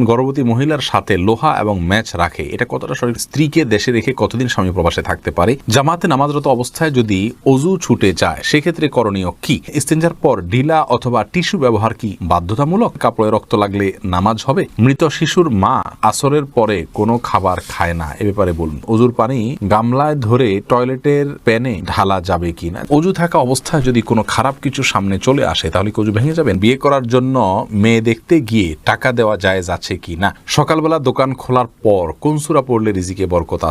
গর্ভবতী মহিলার সাথে লোহা এবং ম্যাচ রাখে, এটা কতটা সঠিক? স্ত্রীকে দেশে রেখে কতদিন স্বামী প্রবাসে থাকতে পারে? জামাতে নামাজরত অবস্থায় যদি অজু ছুটে যায় সেক্ষেত্রে করণীয় কি? ইস্তেঞ্জার পর ঢিলা অথবা টিস্যু ব্যবহার কি বাধ্যতামূলক? কাপড়ে রক্ত লাগলে নামাজ হবে? মৃত শিশুর মা আসরের পরে কোনো খাবার খায় না, এ ব্যাপারে বলুন। অজুর পানি গামলায় ধরে টয়লেটের প্যানে ঢালা যাবে কি না? অজু থাকা অবস্থায় যদি কোনো খারাপ কিছু সামনে চলে আসে তাহলে কি অজু ভেঙে যাবেন? বিয়ে করার জন্য মেয়ে দেখতে গিয়ে টাকা দেওয়া জায়েজ আছে কি না? সকালবেলা দোকান খোলার পর কোন সূরা পড়লে রিজিকে বরকত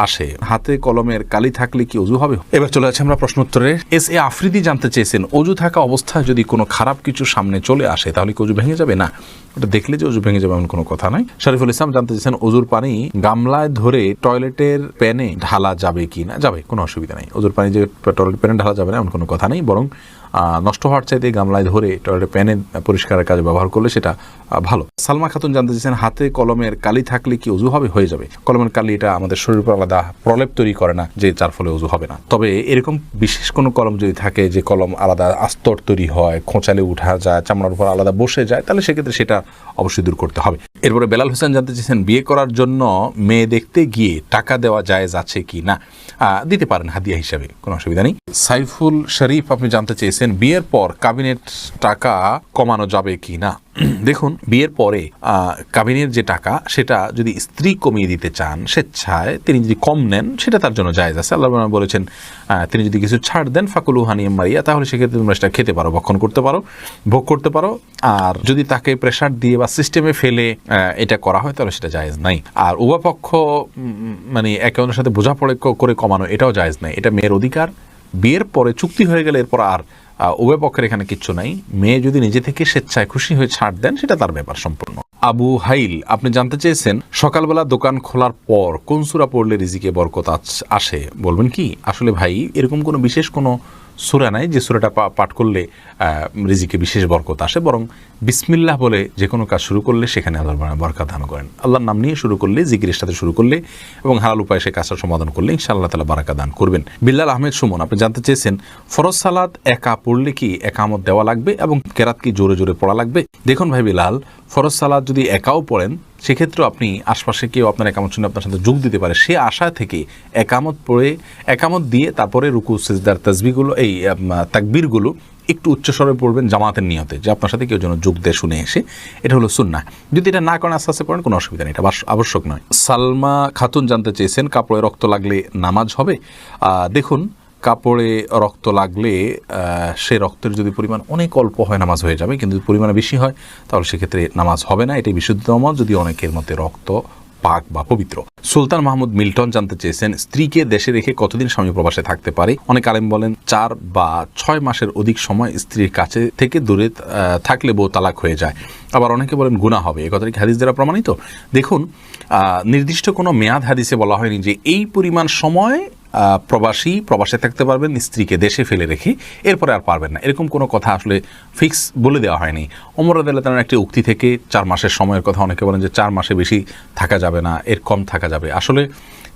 আসে? হাতে কলমের কালি থাকলে কি অজু হবে? এবার চলে যাচ্ছে আমরা প্রশ্ন উত্তরে। এস এ আফ্রিদি জানতে চেয়েছেন, অজু থাকা অবস্থায় যদি কোনো খারাপ কিছু সামনে চলে আসে তাহলে কি অজু ভেঙে যাবে? না, ওটা দেখলে যে অজু ভেঙে যাবে এমন কোনো কথা নাই। শরীফুল ইসলাম জানতে চেয়েছেন, অজুর পানি গামলায় ধরে টয়লেটের প্যানে ঢালা যাবে কি না? যাবে, কোনো অসুবিধা নেই। অজুর পানি যে টয়লেট প্যানে ঢালা যাবে না এমন কোনো কথা নেই, বরং নষ্ট হওয়ার চাইতে গামলায় ধরে টয়লেটের প্যানে পরিষ্কারের কাজে ব্যবহার করলে সেটা ভালো। সালমা খাতুন জানতে চেয়েছেন, হাতে কলমের কালি থাকলে কি অজু হবে? হয়ে যাবে। কলমের কালি এটা আমাদের শরীরের উপর আলাদা প্রলেপ তৈরি করে না যে যার ফলে অজু হবে না। তবে এরকম বিশেষ কোনো কলম যদি থাকে যে কলম আলাদা আস্তর তৈরি হয়, খোঁচালে উঠা যায়, চামড়ার উপর আলাদা বসে যায়, তাহলে সেক্ষেত্রে সেটা অবশ্যই দূর করতে হবে। এরপরে বেলাল হোসেন জানতে চেয়েছেন, বিয়ে করার জন্য মেয়ে দেখতে গিয়ে টাকা দেওয়া জায়েজ আছে কি না? দিতে পারেন হাদিয়া হিসাবে, কোনো অসুবিধা নেই। সাইফুল শরীফ আপনি জানতে চেয়েছেন, বিয়ের পর কাবিনের টাকা কমানো যাবে কি না? দেখুন, বিয়ের পরে কাবিনের যে টাকা সেটা যদি স্ত্রী কমিয়ে দিতে চান স্বেচ্ছায়, তিনি যদি কম নেন সেটা তার জন্য জায়েজ আছে। আল্লাহ বলেছেন তিনি যদি কিছু ছাড় দেন ফাকুলু হানিয়াম মারিয়া, তাহলে সেক্ষেত্রে তোমরা সেটা খেতে পারো, ভক্ষণ করতে পারো, ভোগ করতে পারো। আর যদি তাকে প্রেশার দিয়ে বা সিস্টেমে ফেলে এটা করা হয় তাহলে সেটা জায়েজ নাই। আর উভয় পক্ষ মানে একে অন্যের সাথে বোঝাপড়া করে কমানো এটাও জায়েজ নাই, এটা মেয়ের অধিকার। বিয়ের পরে চুক্তি হয়ে গেলে এরপর আর উভয় পক্ষের এখানে কিচ্ছু নাই। মেয়ে যদি নিজে থেকে স্বেচ্ছায় খুশি হয়ে ছাড় দেন সেটা তার ব্যাপার সম্পূর্ণ। আবু হাইল আপনি জানতে চেয়েছেন, সকালবেলা দোকান খোলার পর কোন সূরা পড়লে রিজিকে বরকত আসে, বলবেন কি? আসলে ভাই, এরকম কোনো বিশেষ কোনো সূরা নাই যে সূরাটা পাঠ করলে রিজিকে বিশেষ বরকত আসে, বরং বিসমিল্লাহ বলে যে কোনো কাজ শুরু করলে সেখানে আল্লাহ বরকত দান করেন। আল্লাহর নাম নিয়ে শুরু করলে, জিকিরের সাথে শুরু করলে এবং হালাল উপায়ে সে কাজটা সমাধান করলে ইনশাআল্লাহ তাআলা বারাকা দান করবেন। বিল্লাল আহমেদ সুমন আপনি জানতে চেয়েছেন, ফরজ সালাত একা পড়লে কি একামত দেওয়া লাগবে এবং কেরাত কি জোরে জোরে পড়া লাগবে? দেখুন ভাই বিলাল, ফরজ সালাত যদি একাও পড়েন সেক্ষেত্রেও আপনি আশপাশে কেউ আপনার একামত শুনে আপনার সাথে যোগ দিতে পারে, সে আশা থেকে একামত পড়ে, একামত দিয়ে তারপরে রুকু সিজদার তাসবিহগুলো, এই তাকবীরগুলো একটু উচ্চস্বরে পড়বেন জামাতের নিয়তে, যে আপনার সাথে কেউ যেন যোগ দেয় শুনে এসে। এটা হলো সুন্নাহ। যদি এটা না করেন আস্তে আস্তে পড়েন, কোনো অসুবিধা নেই, এটা আবশ্যক নয়। সালমা খাতুন জানতে চেয়েছেন, কাপড়ে রক্ত লাগলে নামাজ হবে? দেখুন, কাপড়ে রক্ত লাগলে সে রক্তের যদি পরিমাণ অনেক অল্প হয় নামাজ হয়ে যাবে, কিন্তু যদি পরিমাণে বেশি হয় তাহলে সেক্ষেত্রে নামাজ হবে না। এটাই বিশুদ্ধতম মত, যদি অনেকের মধ্যে রক্ত পাক বা পবিত্র। সুলতান মাহমুদ মিল্টন জানতে চেয়েছেন, স্ত্রীকে দেশে রেখে কতদিন স্বামী প্রবাসে থাকতে পারে? অনেক আলেম বলেন 4 বা 6 মাসের অধিক সময় স্ত্রীর কাছে থেকে দূরে থাকলে বউ তালাক হয়ে যায়। আবার অনেকে বলেন গুনাহ হবে। এই কথাটি হাদিস দ্বারা প্রমাণিত? দেখুন, নির্দিষ্ট কোনো মেয়াদ হাদিসে বলা হয়নি যে এই পরিমাণ সময় প্রবাসে থাকতে পারবেন স্ত্রীকে দেশে ফেলে রেখে, এরপরে আর পারবেন না, এরকম কোনো কথা আসলে ফিক্স বলে দেওয়া হয়নি। ওমর রাদিয়াল্লাহু তাআলার একটি উক্তি থেকে 4 মাসের সময়ের কথা, অনেকে বলেন যে 4 মাসে বেশি থাকা যাবে না, এর কম থাকা যাবে। আসলে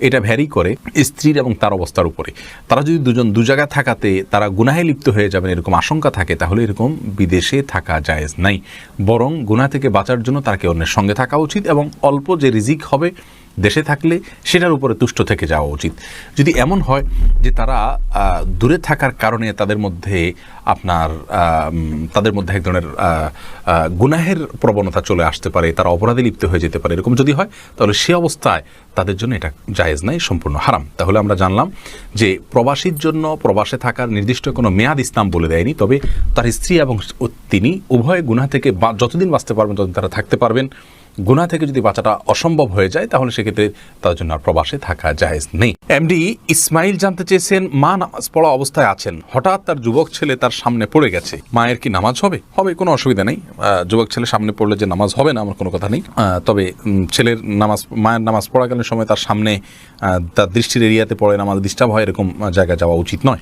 এটা ভ্যারি করে স্ত্রীর এবং তার অবস্থার উপরে। তারা যদি দু জায়গায় থাকাতে তারা গুনাহে লিপ্ত হয়ে যাবেন এরকম আশঙ্কা থাকে, তাহলে এরকম বিদেশে থাকা জায়েজ নাই, বরং গুনাহ থেকে বাঁচার জন্য তাকে অন্যের সঙ্গে থাকা উচিত এবং অল্প যে রিজিক হবে দেশে থাকলে সেটার উপরে তুষ্ট থেকে যাওয়া উচিত। যদি এমন হয় যে তারা দূরে থাকার কারণে তাদের মধ্যে এক ধরনের গুনাহের প্রবণতা চলে আসতে পারে, তারা অপরাধে লিপ্ত হয়ে যেতে পারে, এরকম যদি হয় তাহলে সে অবস্থায় তাদের জন্য এটা জায়েজ নাই, সম্পূর্ণ হারাম। তাহলে আমরা জানলাম যে প্রবাসীর জন্য প্রবাসে থাকার নির্দিষ্ট কোনো মেয়াদ ইসলাম বলে দেয়নি, তবে তার স্ত্রী এবং তিনি উভয় গুনাহ থেকে যতদিন বাঁচতে পারবেন ততদিন তারা থাকতে পারবেন। গুনাহ থেকে যদি বাঁচাটা অসম্ভব হয়ে যায় তাহলে সেক্ষেত্রে তার জন্য আর প্রবাসে থাকা জায়েজ নেই। এমডি ইসমাইল জানতে চেয়েছেন, মা নামাজ পড়া অবস্থায় আছেন, হঠাৎ তার যুবক ছেলে তার সামনে পড়ে গেছে, মায়ের কি নামাজ হবে? হবে, কোনো অসুবিধা নেই। যুবক ছেলে সামনে পড়লে যে নামাজ হবে না আমার কোনো কথা নেই। তবে ছেলের নামাজ, মায়ের নামাজ পড়াকালীন সময় তার সামনে তার দৃষ্টির এরিয়াতে পড়ে নামাজ ডিস্টার্ব হয়, এরকম জায়গায় যাওয়া উচিত নয়,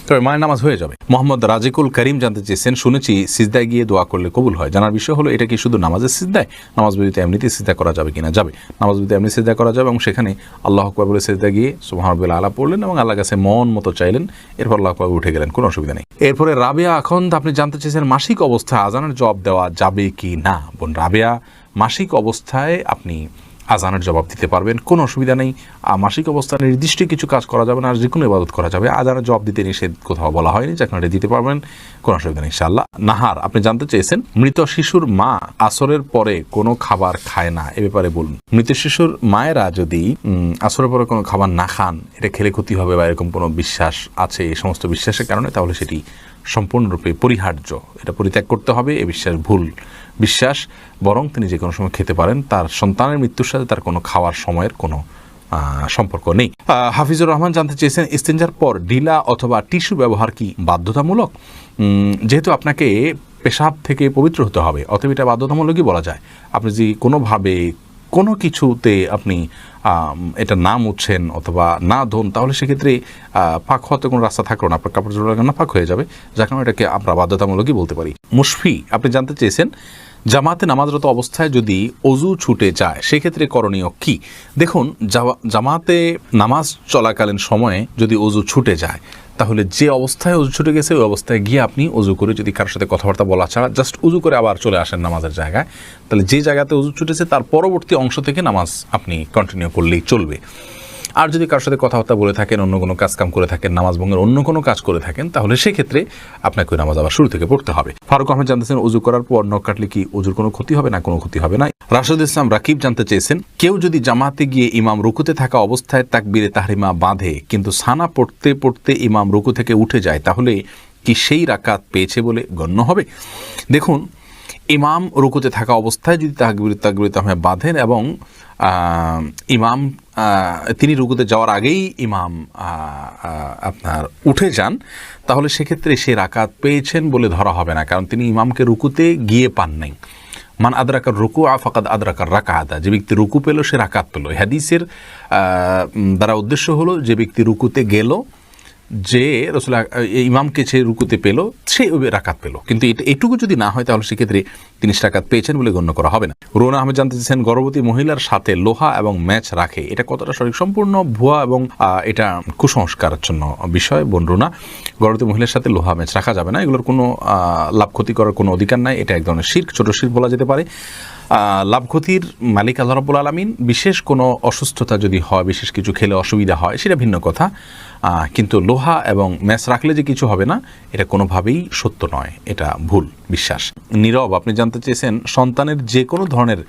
তবে মায়ের নামাজ হয়ে যাবে। মোহাম্মদ রাজিকুল করিম জানতে চেয়েছেন, শুনেছি সিজদায় গিয়ে দোয়া করলে কবুল হয়, জানার বিষয় হলো এটা কি শুধু নামাজের সিজদায়? নামাজ ব্যতীত এমনিতে সিজদা করা যাবে কিনা? যাবে, নামাজ ব্যতীত এমনি সিজদা করা যাবে এবং সেখানে আল্লাহু আকবার বলে সিজদা গিয়ে সুবহান রাব্বিল আলা পড়লেন এবং আল্লাহর কাছে মন মতো চাইলেন, এরপর আল্লাহু আকবার উঠে গেলেন, কোনো অসুবিধা নেই। এরপরে রাবেয়া আখন্দ আপনি জানতে চেয়েছেন, মাসিক অবস্থায় আজানের জবাব দেওয়া যাবে কি না? বোন রাবেয়া, মাসিক অবস্থায় আপনি আজানের জবাব দিতে পারবেন, কোনো অসুবিধা নেই। মাসিক অবস্থায় নির্দিষ্ট কিছু কাজ করা যাবে না, আর যে কোনো ইবাদত করা যাবে। আজানের জবাব দিতে নিষেধ কোথাও বলা হয়নি, যখন এটা দিতে পারবেন কোনো অসুবিধা নেই ইনশাআল্লাহ। নাহার, আপনি জানতে চেয়েছেন মৃত শিশুর মা আসরের পরে কোনো খাবার খায় না, এ ব্যাপারে বলুন। মৃত শিশুর মায়েরা যদি আসরের পরে কোনো খাবার না খান, এটা খেলে ক্ষতি হবে বা এরকম কোনো বিশ্বাস আছে, এই সমস্ত বিশ্বাসের কারণে, তাহলে সেটি সম্পূর্ণরূপে পরিহার্য, এটা পরিত্যাগ করতে হবে। এ বিশ্বাস ভুল বিশ্বাস, বরং তিনি যে কোনো সময় খেতে পারেন। তার সন্তানের মৃত্যুর সাথে তার কোনো খাওয়ার সময়ের কোনো সম্পর্ক নেই। হাফিজুর রহমান জানতে চেয়েছেন ইস্তেঞ্জার পর ঢিলা অথবা টিস্যু ব্যবহার কি বাধ্যতামূলক? যেহেতু আপনাকে পেশাব থেকে পবিত্র হতে হবে, অতএব এটা বাধ্যতামূলকই বলা যায়। আপনি যদি কোনোভাবে কোনো কিছুতে আপনি এটা না মুছছেন অথবা না ধোন, তাহলে সেক্ষেত্রে পাক হওয়াতে কোনো রাস্তা থাকলো না, আপনার কাপড় জোড়া না পাক হয়ে যাবে, যার কারণে এটাকে আমরা বাধ্যতামূলকই বলতে পারি। মুশফি, আপনি জানতে চেয়েছেন জামাতে নামাজরত অবস্থায় যদি অজু ছুটে যায় সেক্ষেত্রে করণীয় কি? দেখুন, জামাতে নামাজ চলাকালীন সময়ে যদি অজু ছুটে যায়, তাহলে যে অবস্থায় অজু ছুটে গেছে ওই অবস্থায় গিয়ে আপনি অজু করে, যদি কারোর সাথে কথাবার্তা বলা ছাড়া জাস্ট অজু করে আবার চলে আসেন নামাজের জায়গায়, তাহলে যে জায়গাতে অজু ছুটেছে তার পরবর্তী অংশ থেকে নামাজ আপনি কন্টিনিউ করলেই চলবে। আর যদি কারোর সাথে কথাবার্তা বলে থাকেন, অন্য কোনো কাজকাম করে থাকেন, নামাজ ভঙ্গের অন্য কোনো কাজ করে থাকেন, তাহলে সেক্ষেত্রে আপনাকে ওই নামাজ আবার শুরু থেকে পড়তে হবে। ফারুক আহমেদ জানতেছেন অজু করার পর নখ কাটলে কি অজুর কোনো ক্ষতি হবে? না, কোনো ক্ষতি হবে না। রাশেদ ইসলাম রাকিব জানতে চেয়েছেন কেউ যদি জামাতে গিয়ে ইমাম রুকুতে থাকা অবস্থায় তাকবীরে তাহরিমা বাঁধে, কিন্তু সানা পড়তে পড়তে ইমাম রুকু থেকে উঠে যায়, তাহলে কি সেই রাকাত পেয়েছে বলে গণ্য হবে? দেখুন, ইমাম রুকুতে থাকা অবস্থায় যদি তাকবীরে তাহরিমা বাঁধেন এবং ইমাম তিনি রুকুতে যাওয়ার আগেই ইমাম আপনার উঠে যান, তাহলে সেক্ষেত্রে সে রাকাত পেয়েছেন বলে ধরা হবে না, কারণ তিনি ইমামকে রুকুতে গিয়ে পান নাই। মান আদরাকার রুকু ফাকাদ আদরাকার রাকাতা, যে ব্যক্তি রুকু পেল সে রাকাত পেল। হাদিসের দ্বারা উদ্দেশ্য হলো যে ব্যক্তি রুকুতে গেল, যে রসুল ইমামকে সে রুকুতে পেল, সে রাকাত পেল। কিন্তু এটুকু যদি না হয়, তাহলে সেক্ষেত্রে তিনি রাকাত পেয়েছেন বলে গণ্য করা হবে না। রোনা আহমেদ জানতে চেয়েছেন গর্ভবতী মহিলার সাথে লোহা এবং ম্যাচ রাখে, এটা কতটা সঠিক? সম্পূর্ণ ভুয়া এবং এটা কুসংস্কারাচ্ছন্ন বিষয়। বোন রোনা, গর্ভবতী মহিলার সাথে লোহা ম্যাচ রাখা যাবে না, এগুলোর কোনো লাভ ক্ষতি করার কোনো অধিকার নাই। এটা এক ধরনের শিরক, ছোট শিরক বলা যেতে পারে। লাভ ক্ষতির মালিক আল্লাহ রাব্বুল আলামিন। বিশেষ কোনো অসুস্থতা যদি হয়, বিশেষ কিছু খেলে অসুবিধা হয়, সেটা ভিন্ন কথা, কিন্তু লোহা এবং ম্যাচ রাখলে যে কিছু হবে না, এটা কোনোভাবেই সত্য নয়, এটা ভুল বিশ্বাস। নীরব, আপনি জানতে চেয়েছেন সন্তানের যে কোনো ধরনের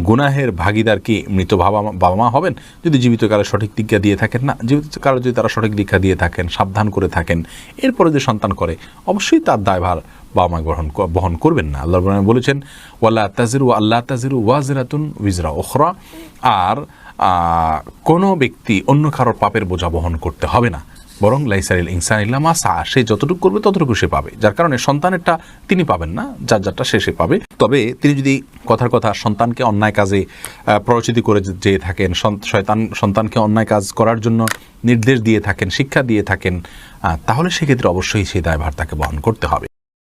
গুনাহের ভাগিদার কি মৃত বাবা মা হবেন যদি জীবিতকালে সঠিক দীক্ষা দিয়ে থাকেন? না, জীবিতকালে যদি তারা সঠিক দীক্ষা দিয়ে থাকেন, সাবধান করে থাকেন, এরপরে যে সন্তান করে, অবশ্যই তার দায়ভার বাবা মা বহন করবেন না। আল্লাহ বলেছেন ওয়াল্লা তাজিরু আল্লাহ তাজিরু ওয়াজিরাতুন উইজরা উখরা, আর কোনো ব্যক্তি অন্য কারোর পাপের বোঝা বহন করতে হবে না, বরং লাইসারিল ইনসান ইল্লা মা সা, সে যতটুকু করবে ততটুকু সে পাবে। যার কারণে সন্তানেরটা তিনি পাবেন না, যারটা সে পাবে। তবে তিনি যদি কথার কথা সন্তানকে অন্যায় কাজে প্ররোচিত করে যেয়ে থাকেন, সন্তানকে অন্যায় কাজ করার জন্য নির্দেশ দিয়ে থাকেন, শিক্ষা দিয়ে থাকেন, তাহলে সেক্ষেত্রে অবশ্যই সেই দায়ভার তাকে বহন করতে হবে।